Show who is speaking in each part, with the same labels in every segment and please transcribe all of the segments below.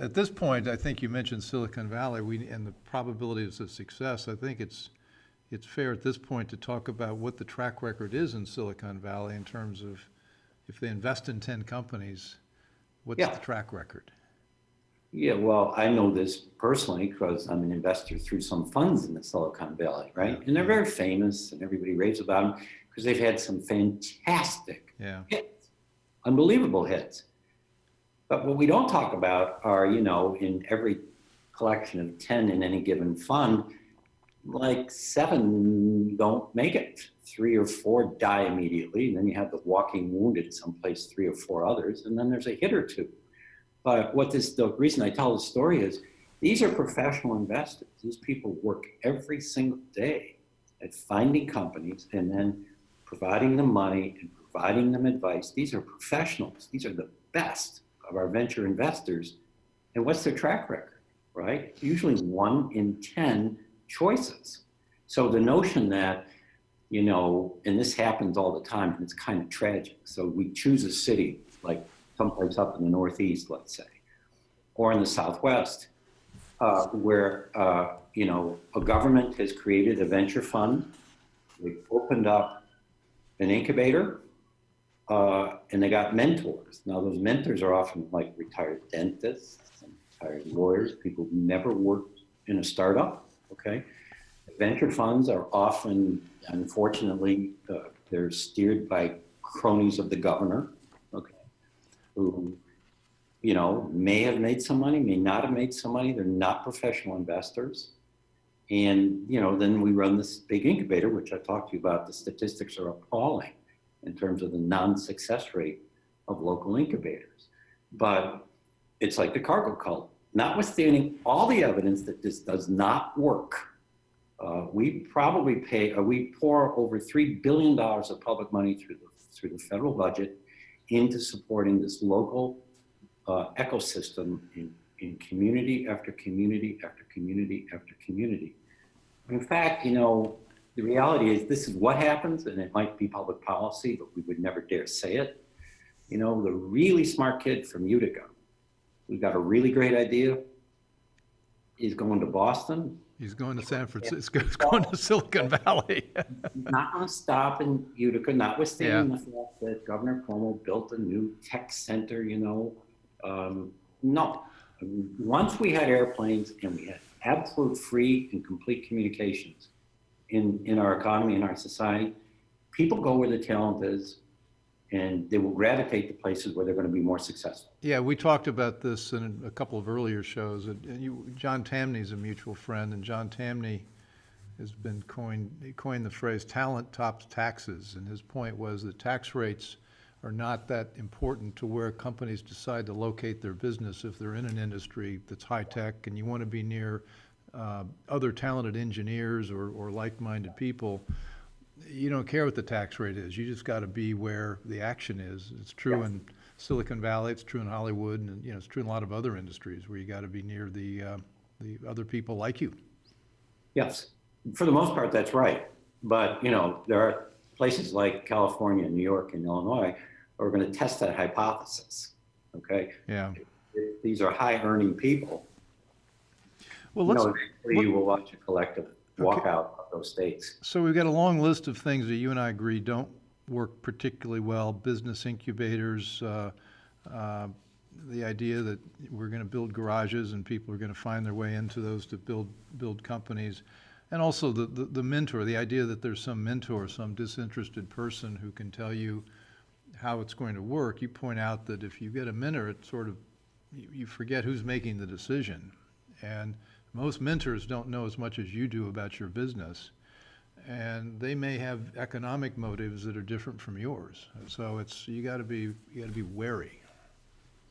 Speaker 1: At this point, I think you mentioned Silicon Valley, and the probabilities of success. I think it's fair at this point to talk about what the track record is in Silicon Valley in terms of if they invest in 10 companies, what's
Speaker 2: Yeah.
Speaker 1: the track record?
Speaker 2: Yeah, well, I know this personally because I'm an investor through some funds in the Silicon Valley, right? And they're very famous and everybody raves about them because they've had some fantastic hits, unbelievable hits. But what we don't talk about are, in every collection of 10 in any given fund, like 7 don't make it. 3 or 4 die immediately. And then you have the walking wounded someplace, 3 or 4 others. And then there's a hit or 2. But the reason I tell the story is these are professional investors. These people work every single day at finding companies and then providing them money and providing them advice. These are professionals. These are the best of our venture investors. And what's their track record, right? Usually 1 in 10 choices. So the notion that, and this happens all the time, and it's kind of tragic. So we choose a city, like someplace up in the Northeast, let's say, or in the Southwest, where, a government has created a venture fund. They've opened up an incubator, and they got mentors. Now, those mentors are often like retired dentists, and retired lawyers, people who never worked in a startup, okay? Venture funds are often, unfortunately, they're steered by cronies of the governor, okay, who, may have made some money, may not have made some money. They're not professional investors. And, then we run this big incubator, which I talked to you about. The statistics are appalling in terms of the non-success rate of local incubators. But it's like the cargo cult. Notwithstanding all the evidence that this does not work, we pour over $3 billion of public money through the federal budget into supporting this local ecosystem in community after community after community after community. In fact, the reality is this is what happens, and it might be public policy, but we would never dare say it. The really smart kid from Utica, who got a really great idea, is going to Boston.
Speaker 1: He's going to San Francisco. He's going to Silicon Valley.
Speaker 2: He's not going to stop in Utica, notwithstanding the fact that Governor Cuomo built a new tech center, No. Once we had airplanes and we had absolute free and complete communications in our economy, in our society, people go where the talent is, and they will gravitate to places where they're going to be more successful.
Speaker 1: Yeah, we talked about this in a couple of earlier shows. John Tamny's a mutual friend, and John Tamny has been coined the phrase "talent tops taxes," and his point was that tax rates are not that important to where companies decide to locate their business if they're in an industry that's high tech and you want to be near other talented engineers or like-minded people. You don't care what the tax rate is. You just got to be where the action is. It's true in Silicon Valley. It's true in Hollywood, and it's true in a lot of other industries where you got to be near the other people like you.
Speaker 2: Yes, for the most part, that's right. But there are places like California, New York, and Illinois are going to test that hypothesis. Okay.
Speaker 1: Yeah.
Speaker 2: If these are high-earning people.
Speaker 1: Well,
Speaker 2: you will watch a collective walk out of those states.
Speaker 1: So we've got a long list of things that you and I agree don't work particularly well. Business incubators, the idea that we're going to build garages and people are going to find their way into those to build companies. And also the mentor, the idea that there's some mentor, some disinterested person who can tell you how it's going to work. You point out that if you get a mentor, it's sort of, you forget who's making the decision. And most mentors don't know as much as you do about your business. And they may have economic motives that are different from yours. So you got to be wary.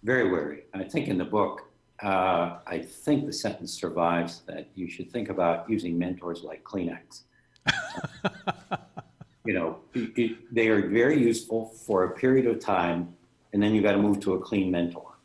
Speaker 2: Very wary. I think in the book, I think the sentence survives that you should think about using mentors like Kleen-ex. They are very useful for a period of time, and then you got to move to a clean mentor.